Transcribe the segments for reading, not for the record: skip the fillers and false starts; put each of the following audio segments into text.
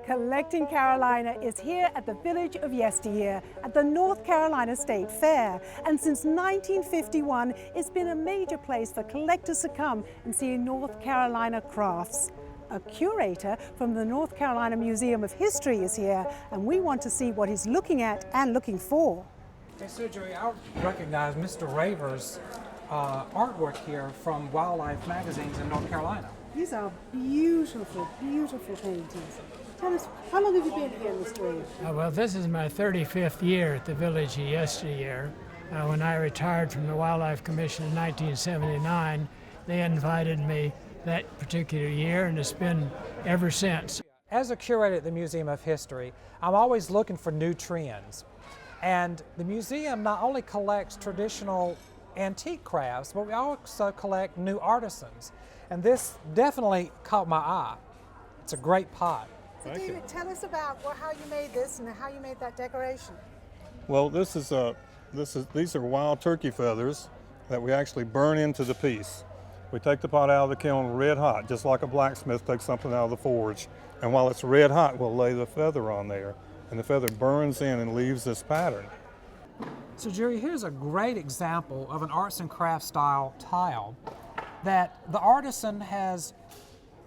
Collecting Carolina is here at the Village of Yesteryear at the North Carolina State Fair. And since 1951, it's been a major place for collectors to come and see North Carolina crafts. A curator from the North Carolina Museum of History is here, and we want to see what he's looking at and looking for. Hey, so Joey, I recognize Mr. Raver's artwork here from Wildlife magazines in North Carolina. These are beautiful, beautiful paintings. Tell us, how long have you been here, Mr. Raver? Well, this is my 35th year at the Village of Yesteryear. When I retired from the Wildlife Commission in 1979, they invited me that particular year, and it's been ever since. As a curator at the Museum of History, I'm always looking for new trends. And the museum not only collects traditional antique crafts, but we also collect new artisans. And this definitely caught my eye. It's a great pot. So David, tell us about how you made this and how you made that decoration. Well, these are wild turkey feathers that we actually burn into the piece. We take the pot out of the kiln red hot, just like a blacksmith takes something out of the forge. And while it's red hot, we'll lay the feather on there. And the feather burns in and leaves this pattern. So Jerry, here's a great example of an arts and crafts style tile that the artisan has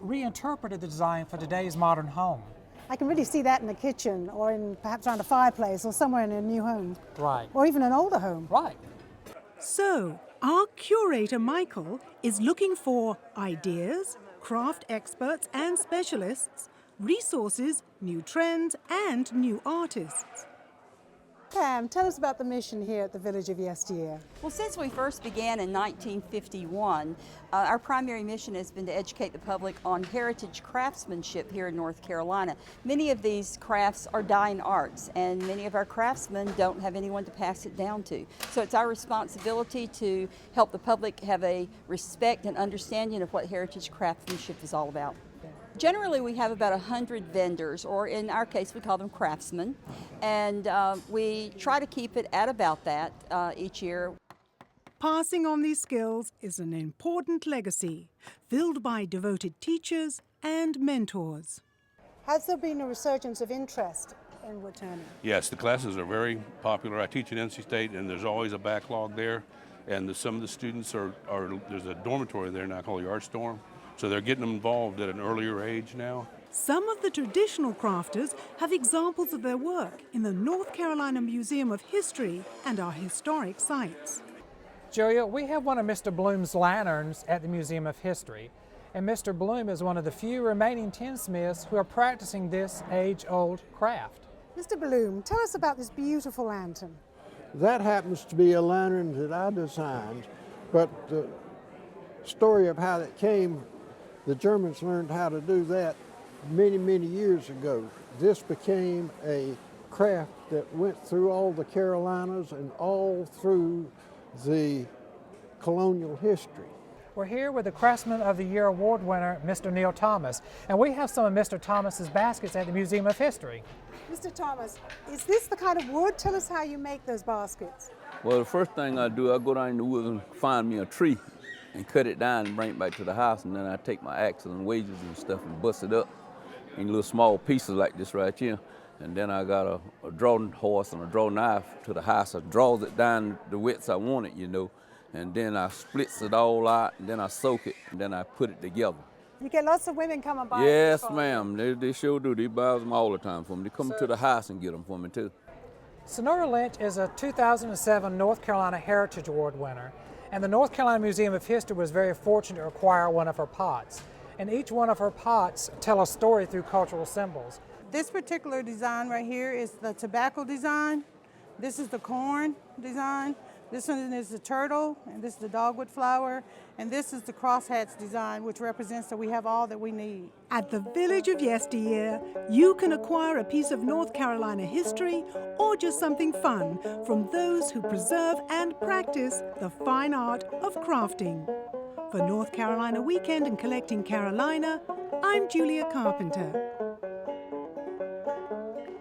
reinterpreted the design for today's modern home. I can really see that in the kitchen or perhaps around a fireplace or somewhere in a new home. Right. Or even an older home. Right. So, our curator, Michael, is looking for ideas, craft experts and specialists, resources, new trends, and new artists. Pam, tell us about the mission here at the Village of Yesteryear. Well, since we first began in 1951, our primary mission has been to educate the public on heritage craftsmanship here in North Carolina. Many of these crafts are dying arts, and many of our craftsmen don't have anyone to pass it down to. So it's our responsibility to help the public have a respect and understanding of what heritage craftsmanship is all about. Generally, we have about 100 vendors, or in our case, we call them craftsmen, and we try to keep it at about that each year. Passing on these skills is an important legacy, filled by devoted teachers and mentors. Has there been a resurgence of interest in woodturning? Yes, the classes are very popular. I teach at NC State, and there's always a backlog there, and some of the students there's a dormitory there now called the Art Storm. So they're getting them involved at an earlier age now. Some of the traditional crafters have examples of their work in the North Carolina Museum of History and our historic sites. Julia, we have one of Mr. Bloom's lanterns at the Museum of History, and Mr. Bloom is one of the few remaining tinsmiths who are practicing this age-old craft. Mr. Bloom, tell us about this beautiful lantern. That happens to be a lantern that I designed, but the story of how it came, the Germans learned how to do that many, many years ago. This became a craft that went through all the Carolinas and all through the colonial history. We're here with the Craftsman of the Year award winner, Mr. Neil Thomas, and we have some of Mr. Thomas's baskets at the Museum of History. Mr. Thomas, is this the kind of wood? Tell us how you make those baskets. Well, the first thing I do, I go down in the woods and find me a tree and cut it down and bring it back to the house, and then I take my axle and wedges and stuff and bust it up in little small pieces like this right here. And then I got a drawing horse and a draw knife to the house. I draws it down the widths I want it, you know, and then I splits it all out, and then I soak it, and then I put it together. You get lots of women coming by. Yes, ma'am. They sure do. They buy them all the time for me. They come to the house and get them for me, too. Sonora Lynch is a 2007 North Carolina Heritage Award winner, and the North Carolina Museum of History was very fortunate to acquire one of her pots. And each one of her pots tell a story through cultural symbols. This particular design right here is the tobacco design. This is the corn design. This one is the turtle, and this is the dogwood flower, and this is the crosshats design, which represents that we have all that we need. At the Village of Yesteryear, you can acquire a piece of North Carolina history or just something fun from those who preserve and practice the fine art of crafting. For North Carolina Weekend and Collecting Carolina, I'm Julia Carpenter.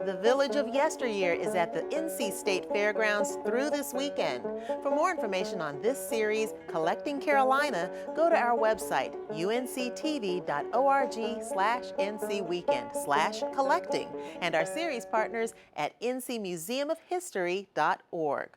The Village of Yesteryear is at the NC State Fairgrounds through this weekend. For more information on this series, Collecting Carolina, go to our website, unctv.org/NCweekend/collecting, and our series partners at ncmuseumofhistory.org.